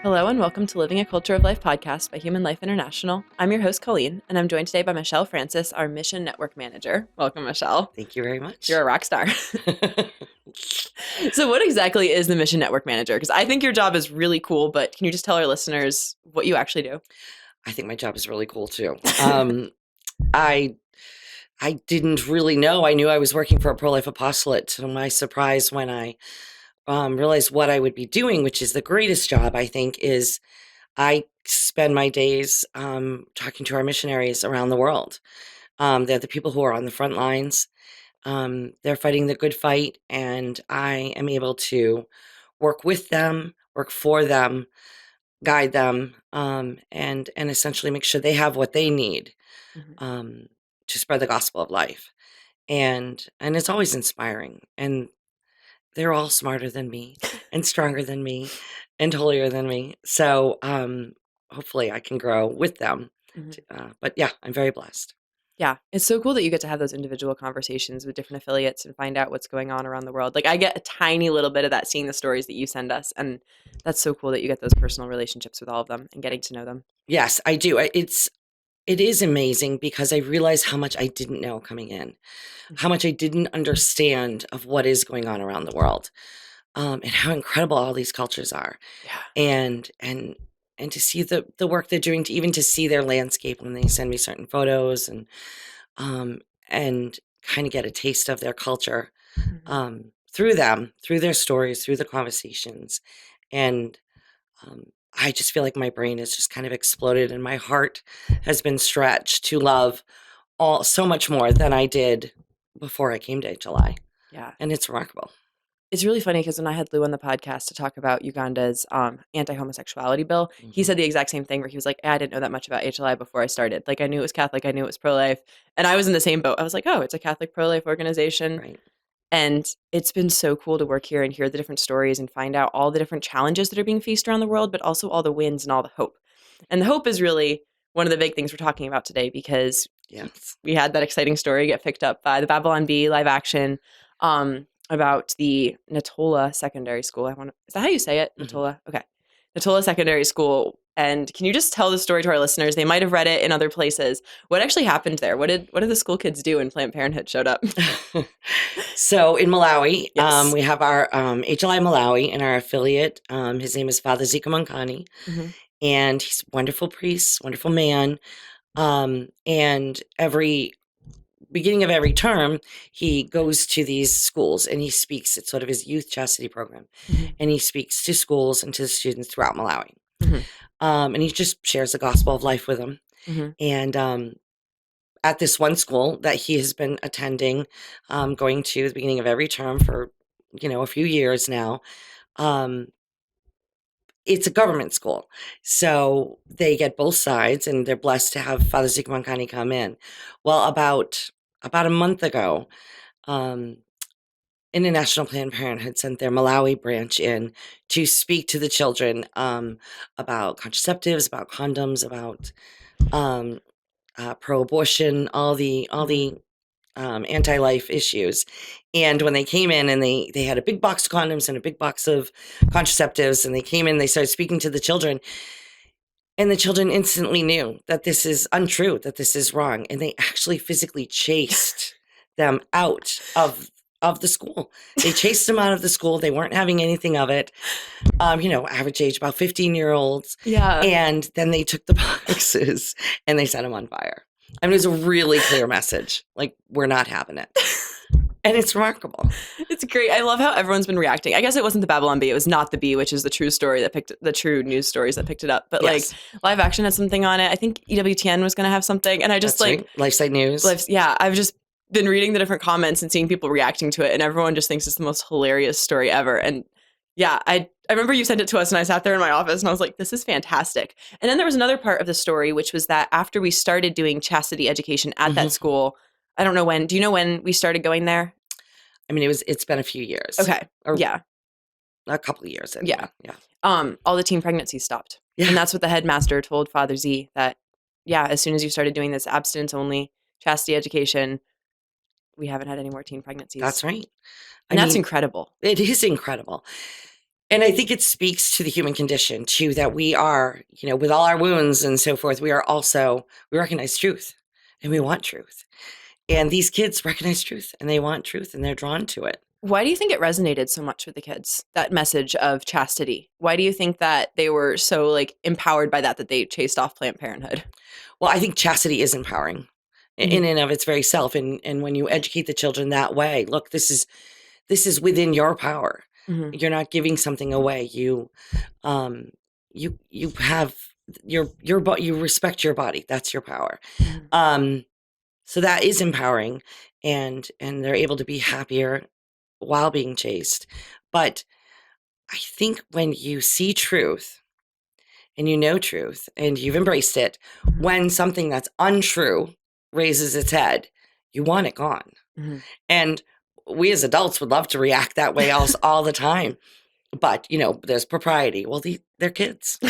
Hello and welcome to Living a Culture of Life podcast by Human Life International. I'm your host, Colleen, and I'm joined today by Michelle Francis, our Mission Network Manager. Welcome, Michelle. Thank you very much. You're a rock star. So what exactly is the Mission Network Manager? Because I think your job is really cool, but can you just tell our listeners what you actually do? I think my job is really cool too. I didn't really know. I knew I was working for a pro-life apostolate. To my surprise, when I realized what I would be doing, which is the greatest job, I think, is I spend my days talking to our missionaries around the world. They're the people who are on the front lines. They're fighting the good fight, and I am able to work with them, work for them, guide them, and essentially make sure they have what they need to spread the gospel of life. And it's always inspiring. And they're all smarter than me and stronger than me and holier than me. So hopefully I can grow with them. But yeah, I'm very blessed. Yeah, it's so cool that you get to have those individual conversations with different affiliates and find out what's going on around the world. Like I get a tiny little bit of that seeing the stories that you send us, and that's so cool that you get those personal relationships with all of them and getting to know them. Yes, I do. It is amazing because I realize how much I didn't know coming in, how much I didn't understand of what is going on around the world, and how incredible all these cultures are. Yeah. And to see the work they're doing, to even to see their landscape when they send me certain photos and kind of get a taste of their culture through them, through their stories, through the conversations. And I just feel like my brain has just kind of exploded and my heart has been stretched to love so much more than I did before I came to HLI. Yeah. And it's remarkable. It's really funny because when I had Lou on the podcast to talk about Uganda's anti-homosexuality bill, he said the exact same thing where he was like, I didn't know that much about HLI before I started. Like I knew it was Catholic, I knew it was pro-life. And I was in the same boat. I was like, oh, it's a Catholic pro-life organization. Right. And it's been so cool to work here and hear the different stories and find out all the different challenges that are being faced around the world, but also all the wins and all the hope. And the hope is really one of the big things we're talking about today because we had that exciting story get picked up by the Babylon Bee live action about the Natola Secondary School. Is that how you say it? Natola? Okay. Natola Secondary School. And can you just tell the story to our listeners? They might have read it in other places. What actually happened there? What did the school kids do when Planned Parenthood showed up? So in Malawi, Yes. we have our HLI Malawi and our affiliate. His name is Father Zikomankhani. And he's a wonderful priest, wonderful man. And every beginning of every term, he goes to these schools and he speaks. It's sort of his youth chastity program. And he speaks to schools and to the students throughout Malawi. And he just shares the gospel of life with them. And at this one school that he has been attending, going to the beginning of every term for, a few years now, it's a government school. So they get both sides and they're blessed to have Father Zikomankhani come in. Well, about a month ago, International Planned Parenthood sent their Malawi branch in to speak to the children about contraceptives, about condoms, about pro-abortion, all the anti-life issues. And when they came in and they had a big box of condoms and a big box of contraceptives, and they came in, they started speaking to the children. And the children instantly knew that this is untrue, that this is wrong. And they actually physically chased them out of the school. They chased them out of the school. They weren't having anything of it. Average age, about 15-year-olds. Yeah. And then they took the boxes and they set them on fire. I mean, it was a really clear message. Like, we're not having it. And it's remarkable. It's great. I love how everyone's been reacting. I guess it wasn't the Babylon Bee. It was not the Bee, which is the true story the true news stories that picked it up. But like live action had something on it. I think EWTN was going to have something. And I just right. Lifesite News. I've just been reading the different comments and seeing people reacting to it. And everyone just thinks it's the most hilarious story ever. And yeah, I remember you sent it to us and I sat there in my office and I was like, this is fantastic. And then there was another part of the story, which was that after we started doing chastity education at that school, I don't know when. Do you know when we started going there? I mean, it's been a few years. Okay. Yeah. A couple of years. Anyway. Yeah. All the teen pregnancies stopped. Yeah. And that's what the headmaster told Father Z, that, as soon as you started doing this abstinence-only chastity education, we haven't had any more teen pregnancies. That's right. And that's incredible. It is incredible. And I think it speaks to the human condition too, that we are, with all our wounds and so forth, we recognize truth and we want truth. And these kids recognize truth and they want truth and they're drawn to it. Why do you think it resonated so much with the kids, that message of chastity? Why do you think that they were so like empowered by that they chased off Planned Parenthood? Well, I think chastity is empowering in and of its very self. And when you educate the children that way, look, this is within your power. Mm-hmm. You're not giving something away. You have you respect your body. That's your power. Mm-hmm. So that is empowering, and they're able to be happier while being chased. But I think when you see truth and you know truth and you've embraced it, Mm-hmm. when something that's untrue raises its head, you want it gone. Mm-hmm. And we as adults would love to react that way all the time. But, there's propriety. Well, they're kids.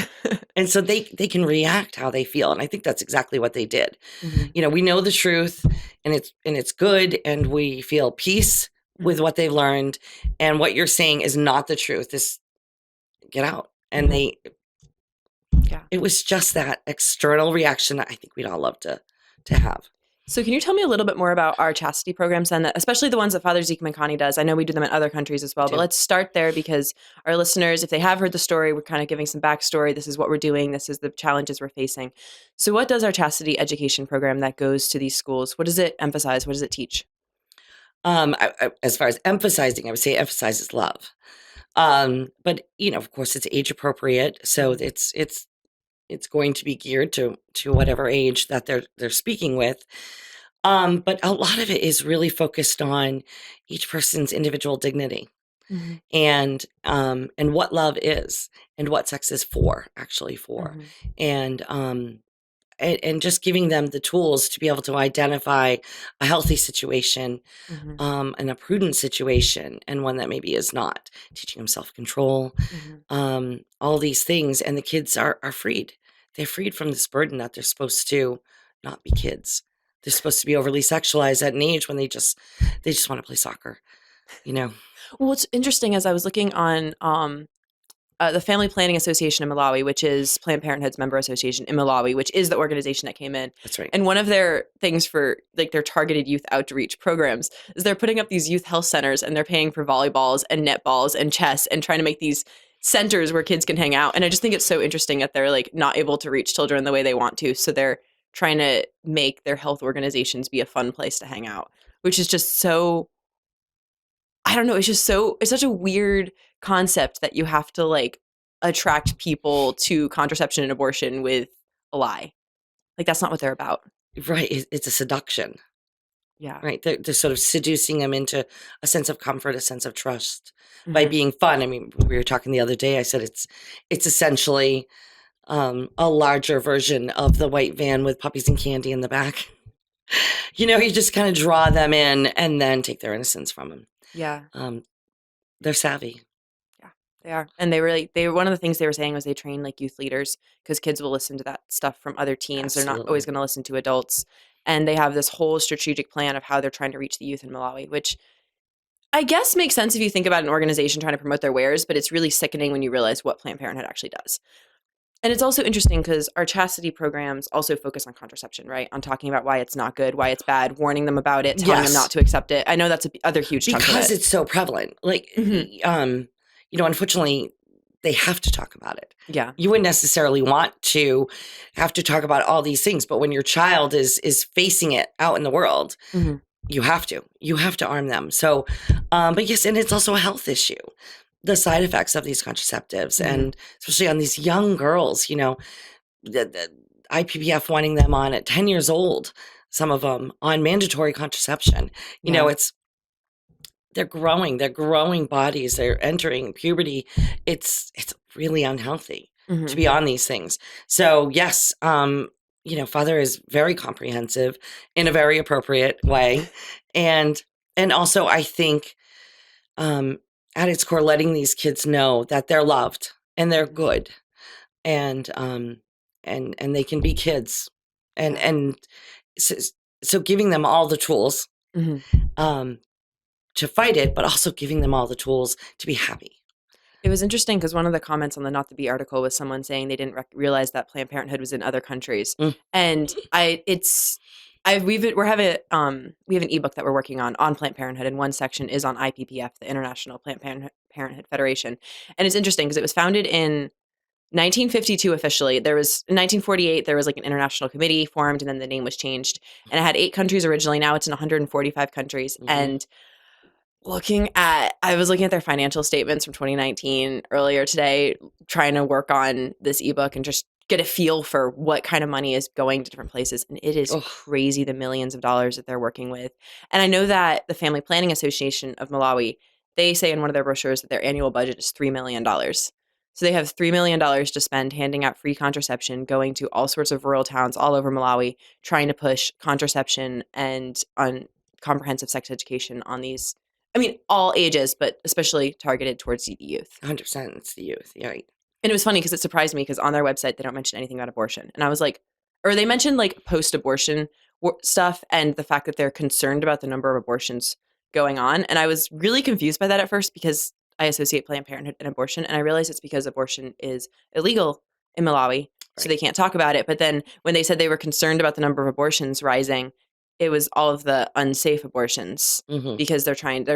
And so they can react how they feel. And I think that's exactly what they did. Mm-hmm. We know the truth and it's good. And we feel peace with what they've learned. And what you're saying is not the truth. Is get out. And it was just that external reaction that I think we'd all love to have. So can you tell me a little bit more about our chastity programs then, especially the ones that Father Zikomankhani does? I know we do them in other countries as well, but let's start there because our listeners, if they have heard the story, we're kind of giving some backstory. This is what we're doing. This is the challenges we're facing. So what does our chastity education program that goes to these schools, what does it emphasize? What does it teach? As far as emphasizing, I would say emphasizes love. But of course it's age appropriate. So it's going to be geared to whatever age that they're speaking with. But a lot of it is really focused on each person's individual dignity. Mm-hmm. And what love is and what sex is actually for. Mm-hmm. And just giving them the tools to be able to identify a healthy situation, mm-hmm. And a prudent situation, and one that maybe is not. Teaching them self-control, mm-hmm. All these things, and the kids are freed. They're freed from this burden that they're supposed to not be kids. They're supposed to be overly sexualized at an age when they just want to play soccer, Well, what's interesting as I was looking on the Family Planning Association in Malawi, which is Planned Parenthood's member association in Malawi, which is the organization that came in. That's right. And one of their things for like their targeted youth outreach programs is they're putting up these youth health centers and they're paying for volleyballs and netballs and chess and trying to make these centers where kids can hang out. And I just think it's so interesting that they're like not able to reach children the way they want to. So they're trying to make their health organizations be a fun place to hang out, which is just so, I don't know. It's such a weird concept that you have to like attract people to contraception and abortion with a lie. Like that's not what they're about. Right. It's a seduction. Yeah. Right. They're sort of seducing them into a sense of comfort, a sense of trust, mm-hmm. by being fun. I mean, we were talking the other day, I said it's essentially a larger version of the white van with puppies and candy in the back. You just kind of draw them in and then take their innocence from them. Yeah. They're savvy. Yeah, they are. And one of the things they were saying was they train like youth leaders because kids will listen to that stuff from other teens. Absolutely. They're not always going to listen to adults. And they have this whole strategic plan of how they're trying to reach the youth in Malawi, which I guess makes sense if you think about an organization trying to promote their wares, but it's really sickening when you realize what Planned Parenthood actually does. And it's also interesting because our chastity programs also focus on contraception, right? On talking about why it's not good, why it's bad, warning them about it, telling them not to accept it. I know that's other huge chunk of it. Because it's so prevalent. Like, mm-hmm. Unfortunately, they have to talk about it. Yeah. You wouldn't necessarily want to have to talk about all these things, but when your child is facing it out in the world, mm-hmm. you have to arm them. So, but yes, and it's also a health issue. The side effects of these contraceptives, mm-hmm. and especially on these young girls, the IPPF wanting them on at 10 years old, some of them on mandatory contraception. They're growing bodies, they're entering puberty. It's really unhealthy, mm-hmm. to be on these things. So yes, Father is very comprehensive in a very appropriate way. And also I think, at its core, letting these kids know that they're loved and they're good, and they can be kids, and so giving them all the tools, mm-hmm. To fight it, but also giving them all the tools to be happy. It was interesting because one of the comments on the Not the Bee article was someone saying they didn't realize that Planned Parenthood was in other countries, Mm. and we have an ebook that we're working on Planned Parenthood, and one section is on IPPF, the International Planned Parenthood Federation, and it's interesting because it was founded in 1952 officially. There was in 1948 there was like an international committee formed, and then the name was changed, and it had 8 countries originally. Now it's in 145 countries, Mm-hmm. and I was looking at their financial statements from 2019 earlier today, trying to work on this ebook and just get a feel for what kind of money is going to different places. And it is Oh, crazy the millions of dollars that they're working with. And I know that the Family Planning Association of Malawi, they say in one of their brochures that their annual budget is $3 million. So they have $3 million to spend handing out free contraception, going to all sorts of rural towns all over Malawi, trying to push contraception and on comprehensive sex education on these, I mean, all ages, but especially targeted towards the youth. 100%. It's the youth. Yeah. And it was funny because it surprised me because on their website, they don't mention anything about abortion. And I was like, or they mentioned like post abortion stuff and the fact that they're concerned about the number of abortions going on. And I was really confused by that at first because I associate Planned Parenthood and abortion. And I realized it's because abortion is illegal in Malawi. So Right. they can't talk about it. But then when they said they were concerned about the number of abortions rising, it was all of the unsafe abortions Mm-hmm. because they're saying,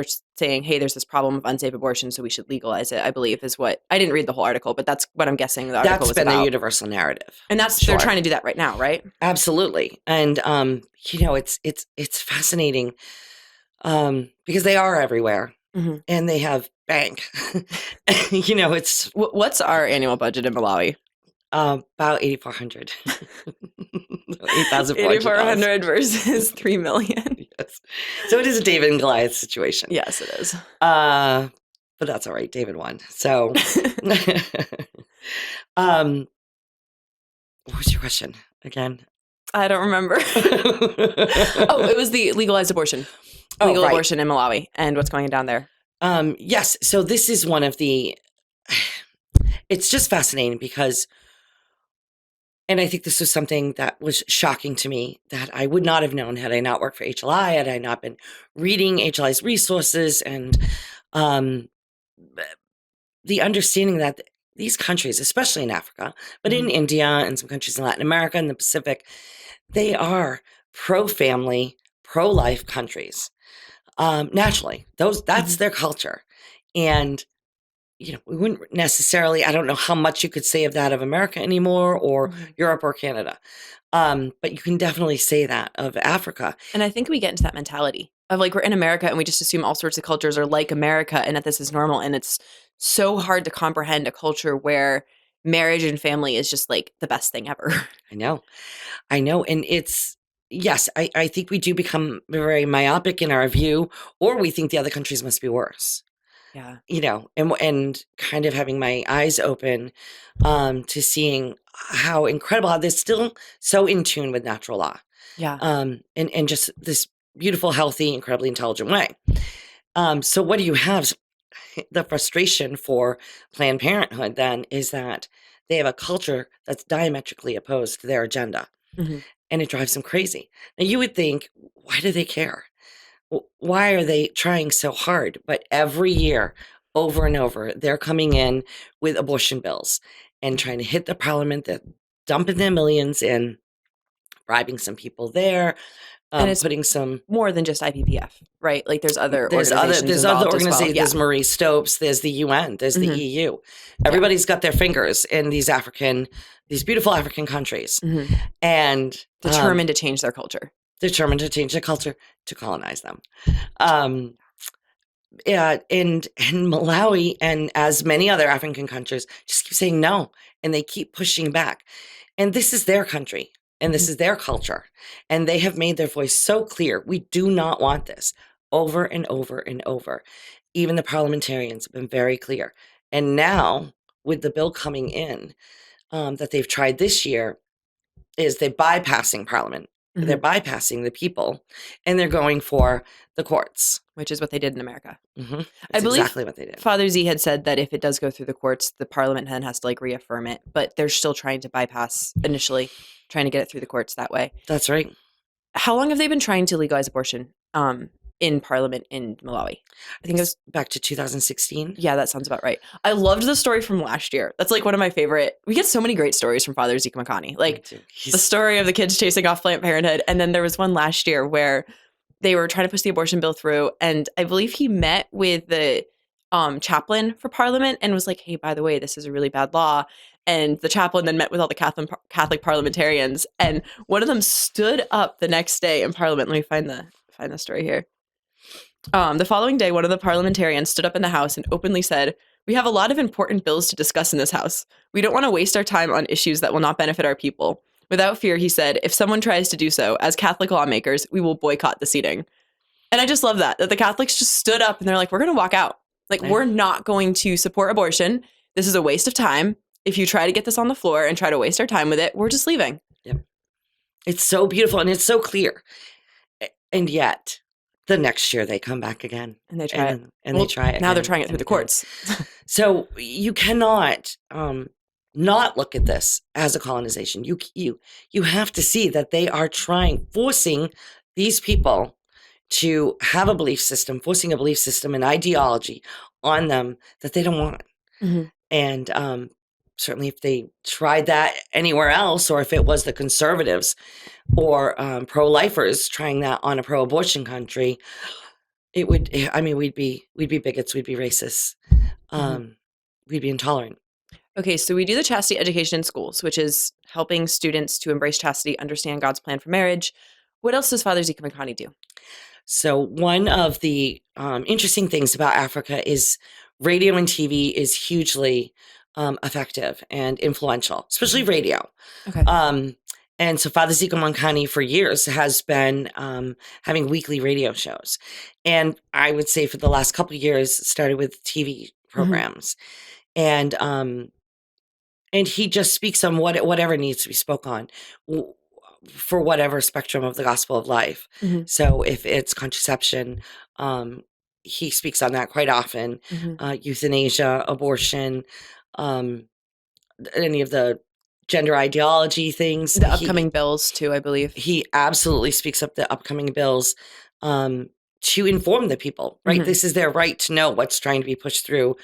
hey, there's this problem of unsafe abortion, so we should legalize it, I believe is what, I didn't read the whole article, but that's what I'm guessing the article That's was been their about. universal narrative. And they're trying to do that right now, right? Absolutely. And it's fascinating because they are everywhere Mhm. and they have bank. It's What's our annual budget in Malawi? about 8,400. $8,400. 8,400 versus 3 million. Yes. So it is a David and Goliath situation. Yes, it is. But that's all right. David won. So what was your question again? I don't remember. Oh, it was the legalized abortion. Legal right. abortion in Malawi and what's going on down there. Yes. So this is one of the, it's just fascinating because, and I think this was something that was shocking to me that I would not have known had I not worked for HLI, had I not been reading HLI's resources and the understanding that these countries, especially in Africa, but in India and some countries in Latin America and the Pacific, they are pro-family, pro-life countries. Naturally, that's their culture. And, we wouldn't necessarily, I don't know how much you could say of that of America anymore or Europe or Canada. But you can definitely say that of Africa. And I think we get into that mentality of like, we're in America and we just assume all sorts of cultures are like America and that this is normal. And it's so hard to comprehend a culture where marriage and family is just like the best thing ever. I know. And yes, I think we do become very myopic in our view, or we think the other countries must be worse. Yeah. And kind of having my eyes open to seeing how incredible, how they're still so in tune with natural law. Yeah. And just this beautiful, healthy, incredibly intelligent way. So what do you have? The frustration for Planned Parenthood then is that they have a culture that's diametrically opposed to their agenda. Mm-hmm. And it drives them crazy. Now you would think, why do they care? Why are they trying so hard? But every year, over and over, they're coming in with abortion bills and trying to hit the parliament. They're dumping their millions in, bribing some people there, and it's putting some more than just IPPF, right? Like there's other organizations. There's other involved as well. organizations. Yeah. There's Marie Stopes. There's the UN. There's the EU. Everybody's got their fingers in these beautiful African countries, and determined to change their culture. Determined to change their culture to colonize them. Yeah, and Malawi and as many other African countries just keep saying no, and they keep pushing back. And this is their country, and this is their culture, and they have made their voice so clear. We do not want this, over and over and over. Even the parliamentarians have been very clear. And now, with the bill coming in that they've tried this year, is they're bypassing Parliament. They're bypassing the people, and they're going for the courts. Which is what they did in America. That's I believe exactly what they did. Father Z had said that if it does go through the courts, the Parliament then has to like reaffirm it, but they're still trying to bypass initially, trying to get it through the courts that way. That's right. How long have they been trying to legalize abortion in Parliament in Malawi. I think it was back to 2016. Yeah, that sounds about right. I loved the story from last year. That's like one of my favorite. We get so many great stories from Father Zikomankhani. Like the story of the kids chasing off Planned Parenthood. And then there was one last year where they were trying to push the abortion bill through. And I believe he met with the chaplain for Parliament and was like, hey, by the way, this is a really bad law. And the chaplain then met with all the Catholic parliamentarians. And one of them stood up the next day in Parliament. Let me find the story here. The following day, one of the parliamentarians stood up in the House and openly said, "We have a lot of important bills to discuss in this House. We don't want to waste our time on issues that will not benefit our people. Without fear," he said, "if someone tries to do so, as Catholic lawmakers, we will boycott the seating." And I just love that the Catholics just stood up and they're like, we're going to walk out. Like, we're not going to support abortion. This is a waste of time. If you try to get this on the floor and try to waste our time with it, we're just leaving. Yep. It's so beautiful and it's so clear. And yet, the next year they come back again. And they try it. And they try it. Now they're trying it through the courts. So you cannot not look at this as a colonization. You have to see that they are forcing these people to have a belief system, forcing a belief system and ideology on them that they don't want. Mm-hmm. And certainly if they tried that anywhere else, or if it was the conservatives or pro-lifers trying that on a pro-abortion country, it would, I mean, we'd be bigots, we'd be racists, we'd be intolerant. Okay, so we do the chastity education in schools, which is helping students to embrace chastity, understand God's plan for marriage. What else does Father Zikomankhani do? So one of the interesting things about Africa is radio and TV is hugely effective and influential, especially radio. Okay. And so Father Zikomankhani for years has been having weekly radio shows. And I would say for the last couple of years, it started with TV programs. And he just speaks on whatever needs to be spoke on for whatever spectrum of the gospel of life. So if it's contraception, he speaks on that quite often. Euthanasia, abortion, any of the gender ideology things. The upcoming bills too, I believe. He absolutely speaks up the upcoming bills to inform the people, right? This is their right to know what's trying to be pushed through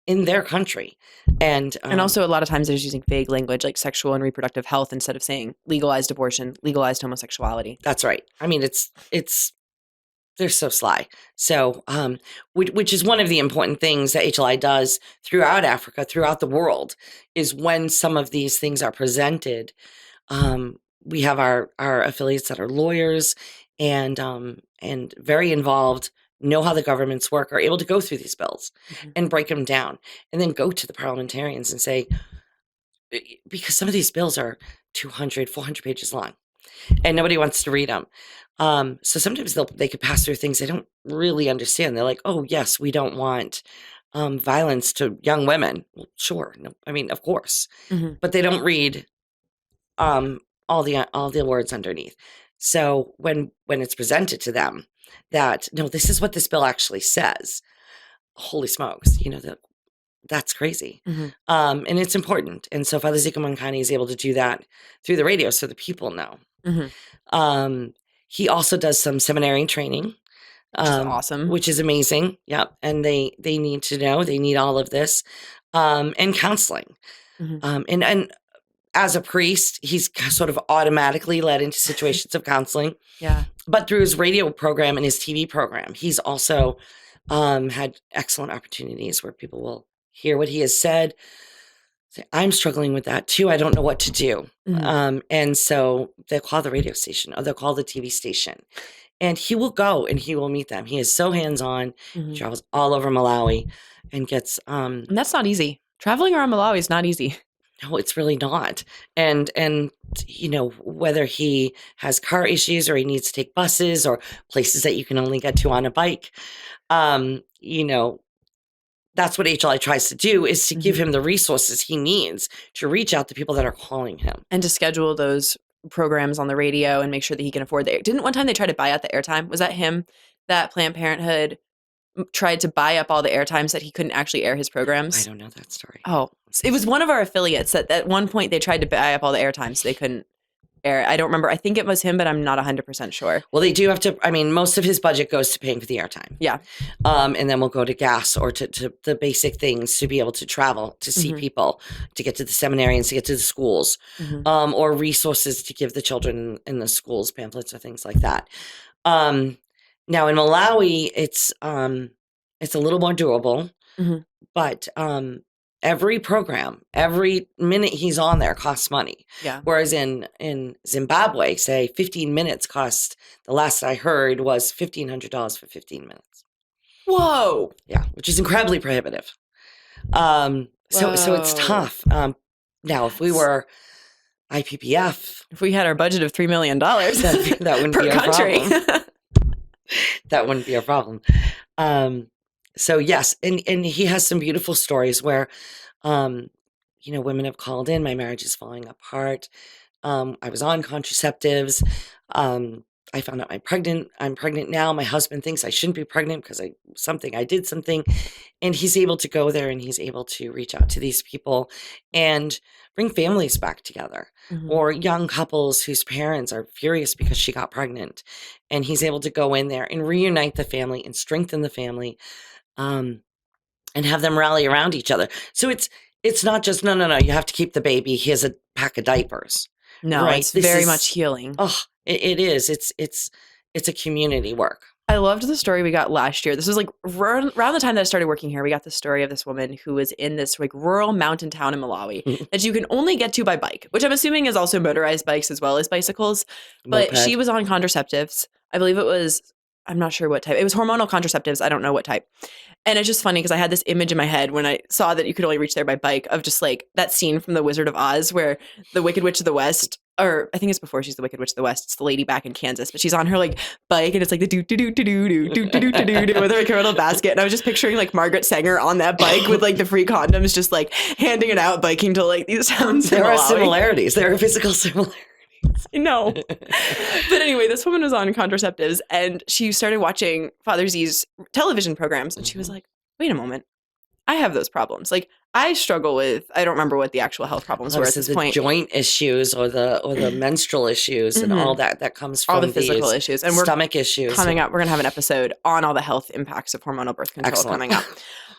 in their country. And also a lot of times they're just using vague language like sexual and reproductive health instead of saying legalized abortion, legalized homosexuality. That's right. I mean, they're so sly. So, which is one of the important things that HLI does throughout Africa, throughout the world, is when some of these things are presented, we have our affiliates that are lawyers and very involved, know how the governments work, are able to go through these bills and break them down, and then go to the parliamentarians and say, because some of these bills are 200, 400 pages long, and nobody wants to read them. So sometimes they could pass through things they don't really understand. They're like, oh, yes, we don't want violence to young women. Well, sure. No, I mean, of course. But they don't read all the words underneath. So when it's presented to them that, no, this is what this bill actually says, holy smokes, that's crazy. And it's important. And so Father Zikomankhani is able to do that through the radio so the people know. He also does some seminary training, which is awesome, which is amazing. Yep. And they need to know, they need all of this, and counseling. And as a priest, he's sort of automatically led into situations of counseling. Yeah. But through his radio program and his TV program, he's also had excellent opportunities where people will hear what he has said. Say, I'm struggling with that too. I don't know what to do. And so they'll call the radio station or they'll call the TV station. And he will go and he will meet them. He is so hands-on. He travels all over Malawi and gets... and that's not easy. Traveling around Malawi is not easy. No, it's really not. And whether he has car issues or he needs to take buses or places that you can only get to on a bike, that's what HLI tries to do, is to give him the resources he needs to reach out to people that are calling him. And to schedule those programs on the radio and make sure that he can afford the air. Didn't one time they try to buy out the airtime? Was that him that Planned Parenthood tried to buy up all the airtime so that he couldn't actually air his programs? I don't know that story. Oh, it was one of our affiliates that at one point they tried to buy up all the airtime so they couldn't air. I don't remember. I think it was him, but I'm not 100% sure. Well, they do have to, I mean, most of his budget goes to paying for the airtime. Yeah. And then we'll go to gas or to the basic things to be able to travel, to see people, to get to the seminarians, to get to the schools, or resources to give the children in the schools, pamphlets or things like that. Now in Malawi, it's a little more doable, but every program, every minute he's on there costs money. Yeah. Whereas in Zimbabwe, say 15 minutes cost, the last I heard was $1,500 for 15 minutes. Whoa. Yeah, which is incredibly prohibitive. So it's tough. Now, if we were IPPF, if we had our budget of $3 million, that wouldn't per be a country. problem. That wouldn't be a problem. So yes, and he has some beautiful stories where, women have called in, my marriage is falling apart. I was on contraceptives. I found out I'm pregnant now. My husband thinks I shouldn't be pregnant because I did something. And he's able to go there and he's able to reach out to these people and bring families back together, or young couples whose parents are furious because she got pregnant. And he's able to go in there and reunite the family and strengthen the family, and have them rally around each other. So it's not just, no, you have to keep the baby. Here's a pack of diapers. No, right? it's very much healing. Oh, it is. It's a community work. I loved the story we got last year. This was like around the time that I started working here. We got the story of this woman who was in this like rural mountain town in Malawi that you can only get to by bike, which I'm assuming is also motorized bikes as well as bicycles. But Moped. she was on contraceptives. I believe it was, I'm not sure what type. It was hormonal contraceptives. I don't know what type. And it's just funny because I had this image in my head when I saw that you could only reach there by bike of just like that scene from The Wizard of Oz where the Wicked Witch of the West, or I think it's before she's the Wicked Witch of the West, it's the lady back in Kansas, but she's on her like bike and it's like the do-do-do-do-do-do-do-do-do with like her little basket. And I was just picturing like Margaret Sanger on that bike with like the free condoms, just like handing it out, biking to like these towns. There are similarities. There are physical similarities. No. But anyway, this woman was on contraceptives and she started watching Father Z's television programs and she was like, wait a moment, I have those problems. Like I struggle with, I don't remember what the actual health problems were at this point. Joint issues or the menstrual issues and all that comes from all the physical issues. And stomach issues. Coming up, we're going to have an episode on all the health impacts of hormonal birth control coming up.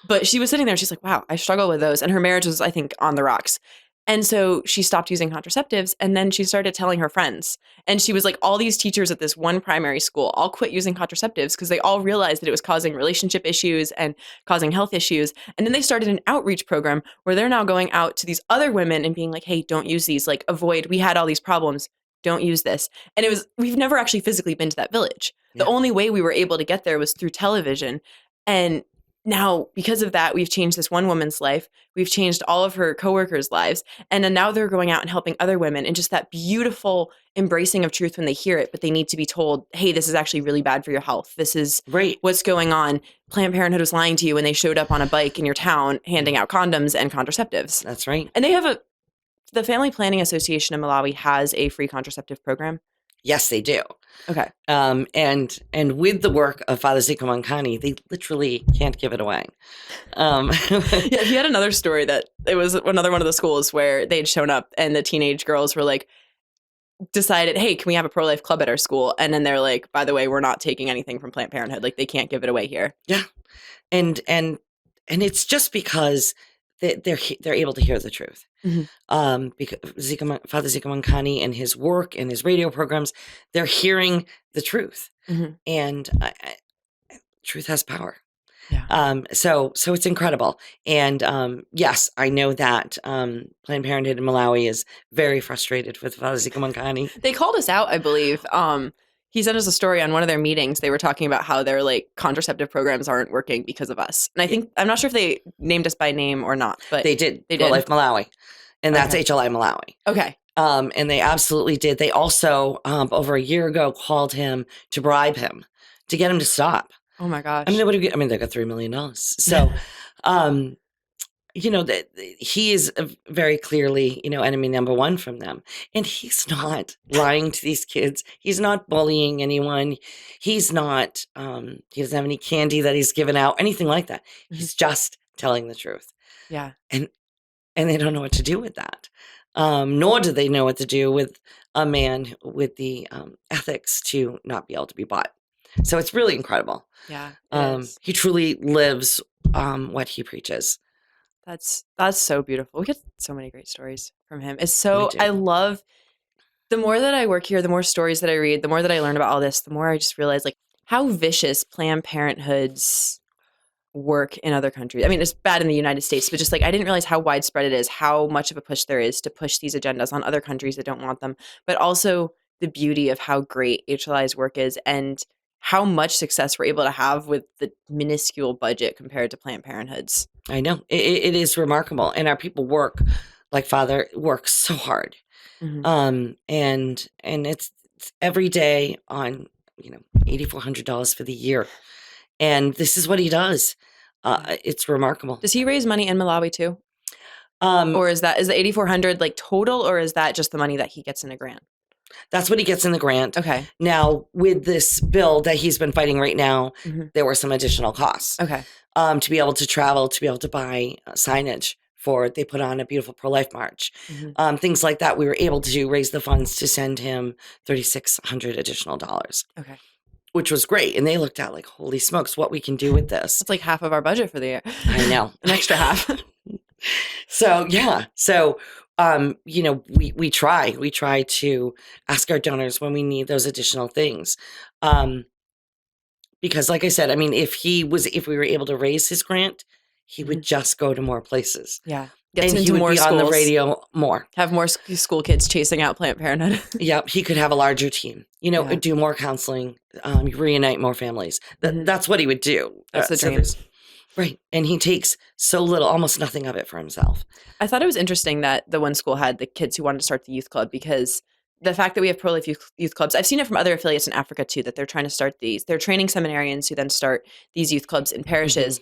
But she was sitting there and she's like, wow, I struggle with those. And her marriage was, I think, on the rocks. And so she stopped using contraceptives and then she started telling her friends. And she was like, all these teachers at this one primary school all quit using contraceptives because they all realized that it was causing relationship issues and causing health issues. And then they started an outreach program where they're now going out to these other women and being like, hey, don't use these, like avoid, we had all these problems, don't use this. And we've never actually physically been to that village. Yeah. The only way we were able to get there was through television. And now, because of that, we've changed this one woman's life. We've changed all of her coworkers' lives. And then now they're going out and helping other women and just that beautiful embracing of truth when they hear it, but they need to be told, hey, this is actually really bad for your health. This is what's going on. Planned Parenthood was lying to you when they showed up on a bike in your town handing out condoms and contraceptives. That's right. And they have the Family Planning Association in Malawi has a free contraceptive program. Yes, they do. Okay. And with the work of Father Zikomankhani, they literally can't give it away. Yeah, he had another story that it was another one of the schools where they'd shown up and the teenage girls were like, decided, hey, can we have a pro-life club at our school? And then they're like, by the way, we're not taking anything from Planned Parenthood. Like they can't give it away here. Yeah. And it's just because they're able to hear the truth. Because Father Zikomankhani and his work and his radio programs, they're hearing the truth, and truth has power. Yeah. So it's incredible. And yes, I know that Planned Parenthood in Malawi is very frustrated with Father Zikomankhani. They called us out, I believe. He sent us a story on one of their meetings. They were talking about how their like contraceptive programs aren't working because of us. And I think, I'm not sure if they named us by name or not, but they did. They did. Pro-Life Malawi. And that's HLI Malawi. Okay. And they absolutely did. They also, over a year ago, called him to bribe him, to get him to stop. Oh my gosh. I mean, they got $3 million. So, that he is very clearly, enemy number one from them. And he's not lying to these kids. He's not bullying anyone. He's not, he doesn't have any candy that he's given out, anything like that. He's just telling the truth. Yeah. And they don't know what to do with that. Nor do they know what to do with a man with the ethics to not be able to be bought. So it's really incredible. Yeah, it is. He truly lives what he preaches. That's so beautiful. We get so many great stories from him. It's We so do. I love the more that I work here, the more stories that I read, the more that I learn about all this, the more I just realize like how vicious Planned Parenthood's work in other countries. I mean, it's bad in the United States, but just like I didn't realize how widespread it is, how much of a push there is to push these agendas on other countries that don't want them, but also the beauty of how great HLI's work is and how much success we're able to have with the minuscule budget compared to Planned Parenthood's. I know it is remarkable, and our people work like Father works so hard, Mm-hmm. and it's every day on $8,400 for the year, and this is what he does. It's remarkable. Does he raise money in Malawi too? Um, Or is the 8,400 like total, or is that just the money that he gets in a grant? that's what he gets in the grant. Okay. Now, with this bill that he's been fighting right now, Mm-hmm. there were some additional costs. Okay. To be able to travel, to be able to buy signage for, they put on a beautiful pro-life march. Mm-hmm. Things like that. We were able to raise the funds to send him $3,600 additional dollars, Okay. which was great. And they looked at like, holy smokes, what we can do with this. It's like half of our budget for the year. I know. An extra half. So, yeah. So, we try to ask our donors when we need those additional things. Because like I said, I mean, if we were able to raise his grant, he would just go to more places. Yeah. And he into would more be on the schools. radio more. Have more school kids chasing out Planned Parenthood. Yep. He could have a larger team, Yeah. do more counseling, reunite more families. Mhm. That's what he would do. That's the so dream. right. And he takes so little, almost nothing of it for himself. I thought it was interesting that the one school had the kids who wanted to start the youth club, because the fact that we have pro-life youth clubs, I've seen it from other affiliates in Africa too, that they're trying to start these. They're training seminarians who then start these youth clubs in parishes.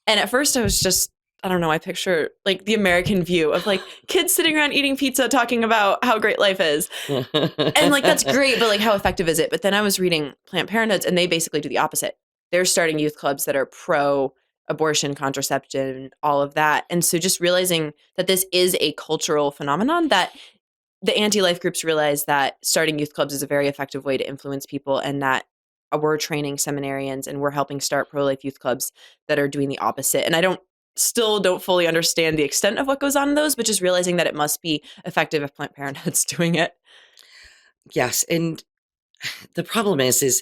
And at first I was just, I don't know, I picture like the American view of like kids sitting around eating pizza talking about how great life is. And like, that's great, but like how effective is it? But then I was reading Planned Parenthoods and they basically do the opposite. They're starting youth clubs that are pro-abortion, contraception, all of that. And so just realizing that this is a cultural phenomenon, that the anti-life groups realize that starting youth clubs is a very effective way to influence people, and that we're training seminarians and we're helping start pro-life youth clubs that are doing the opposite. And I still don't fully understand the extent of what goes on in those, but just realizing that it must be effective if Planned Parenthood's doing it. Yes. And the problem is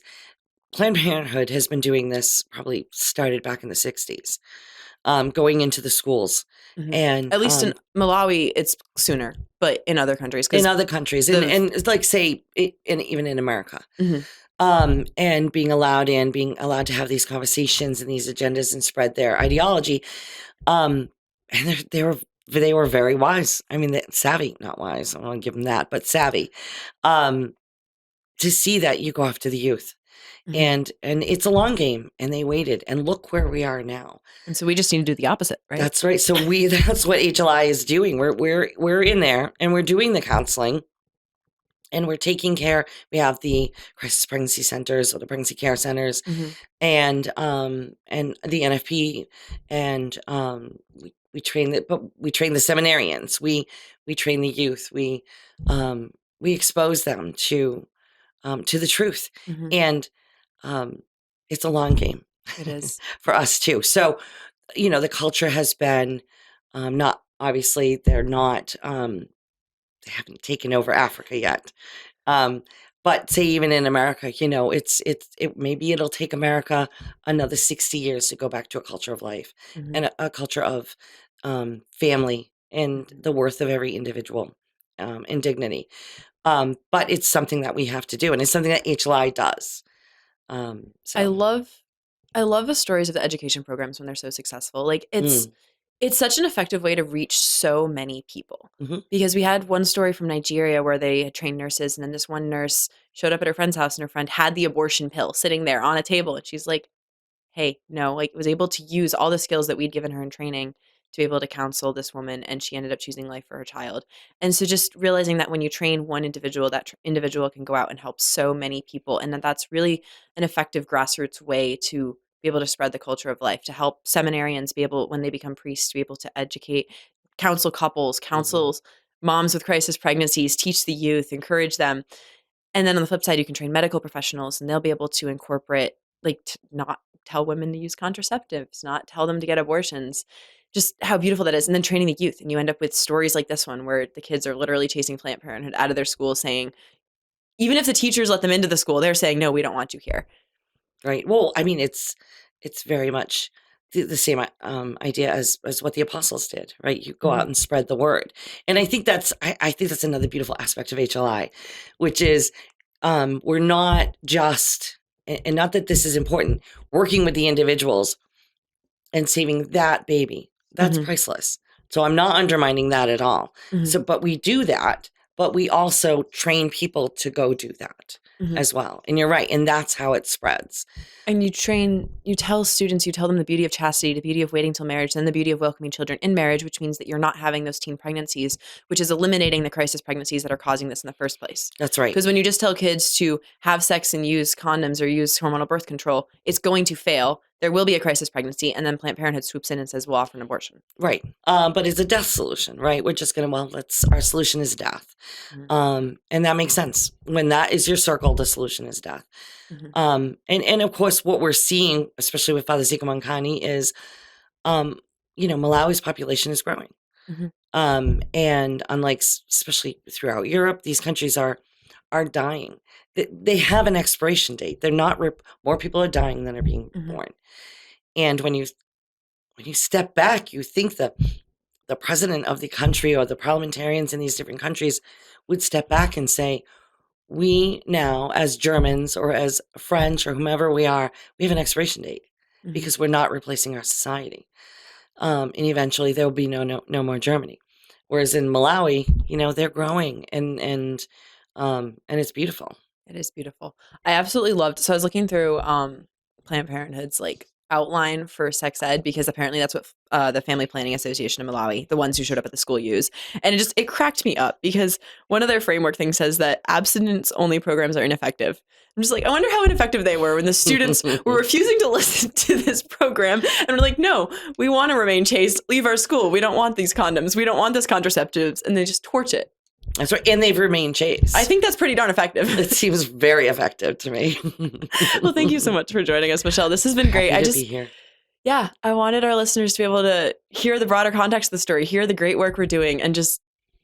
Planned Parenthood has been doing this, probably started back in the 60s, going into the schools. Mhm. And At least in Malawi, it's sooner, but in other countries. in other countries, and it's like, say, even in America. Mhm. And being allowed to have these conversations and these agendas and spread their ideology. And they were very wise. I mean, savvy, not wise. I don't want to give them that, but savvy. To see that you go after the youth. Mhm. And it's a long game, and they waited, and look where we are now. And so we just need to do the opposite, right? That's right. So that's what HLI is doing. We're in there, and we're doing the counseling, and we're taking care. We have the crisis pregnancy centers or the pregnancy care centers, Mhm. and the NFP, and we train the seminarians. We train the youth. We expose them to the truth, Mhm. and it's a long game. It is. For us too. So, the culture has been not, obviously they're not, they haven't taken over Africa yet. But say even in America, maybe it'll take America another 60 years to go back to a culture of life, Mhm. and a culture of family and the worth of every individual, and dignity. But it's something that we have to do, and it's something that HLI does. I So love the stories of the education programs when they're so successful. Like mm, it's such an effective way to reach so many people. mhm. Because we had one story from Nigeria where they had trained nurses, and then this one nurse showed up at her friend's house and her friend had the abortion pill sitting there on a table, and she's like, hey, no, like was able to use all the skills that we'd given her in training to be able to counsel this woman, and she ended up choosing life for her child. And so just realizing that when you train one individual, that individual can go out and help so many people, and that's really an effective grassroots way to be able to spread the culture of life, to help seminarians be able, when they become priests, to be able to educate, counsel couples, Mhm. counsel moms with crisis pregnancies, teach the youth, encourage them. And then on the flip side, you can train medical professionals and they'll be able to incorporate, not tell women to use contraceptives, not tell them to get abortions. Just how beautiful that is. And then training the youth. And you end up with stories like this one where the kids are literally chasing Planned Parenthood out of their school saying, even if the teachers let them into the school, they're saying, no, we don't want you here. Right. Well, I mean, it's very much the same idea as what the apostles did, right? You go out and spread the word. And I think that's another beautiful aspect of HLI, which is we're not just, and not that this is important, working with the individuals and saving that baby. That's priceless. So I'm not undermining that at all. So, but we do that, but we also train people to go do that as well. And you're right. And that's how it spreads. And you tell students, you tell them the beauty of chastity, the beauty of waiting till marriage, then the beauty of welcoming children in marriage, which means that you're not having those teen pregnancies, which is eliminating the crisis pregnancies that are causing this in the first place. That's right. Because when you just tell kids to have sex and use condoms or use hormonal birth control, it's going to fail. There will be a crisis pregnancy, and then Planned Parenthood swoops in and says, we'll offer an abortion. Right. But it's a death solution, right? We're just going to, our solution is death. And that makes sense. When that is your circle, the solution is death. And of course, what we're seeing, especially with Father Zikomankhani, is, Malawi's population is growing. And unlike, especially throughout Europe, these countries are dying. They have an expiration date. They're not, more people are dying than are being born. And when you step back, you think that the president of the country or the parliamentarians in these different countries would step back and say, we now, as Germans or as French or whomever we are, we have an expiration date because we're not replacing our society. And eventually there will be no more Germany. Whereas in Malawi, they're growing and it's beautiful. It is beautiful. I absolutely loved. So I was looking through Planned Parenthood's outline for sex ed, because apparently that's what the Family Planning Association of Malawi, the ones who showed up at the school, use. And it cracked me up, because one of their framework things says that abstinence-only programs are ineffective. I'm just I wonder how ineffective they were when the students were refusing to listen to this program. And we're like, no, we want to remain chaste. Leave our school. We don't want these condoms. We don't want this contraceptives. And they just torch it. That's right. And they've remained chaste. I think that's pretty darn effective. It seems very effective to me. Well, thank you so much for joining us, Michelle. This has been great. Happy to be here. Yeah, I wanted our listeners to be able to hear the broader context of the story, hear the great work we're doing, and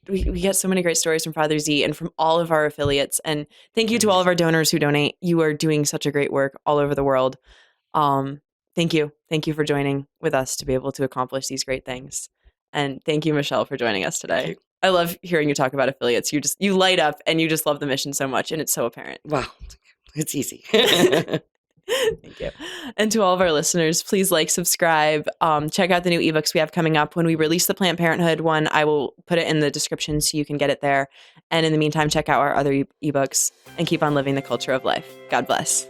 we get so many great stories from Father Z and from all of our affiliates. And thank you to all of our donors who donate. You are doing such a great work all over the world. Thank you. Thank you for joining with us to be able to accomplish these great things. And thank you, Michelle, for joining us today. I love hearing you talk about affiliates. You light up and you just love the mission so much, and it's so apparent. Wow, it's easy. Thank you. And to all of our listeners, please subscribe, check out the new ebooks we have coming up. When we release the Planned Parenthood one, I will put it in the description so you can get it there. And in the meantime, check out our other ebooks and keep on living the culture of life. God bless.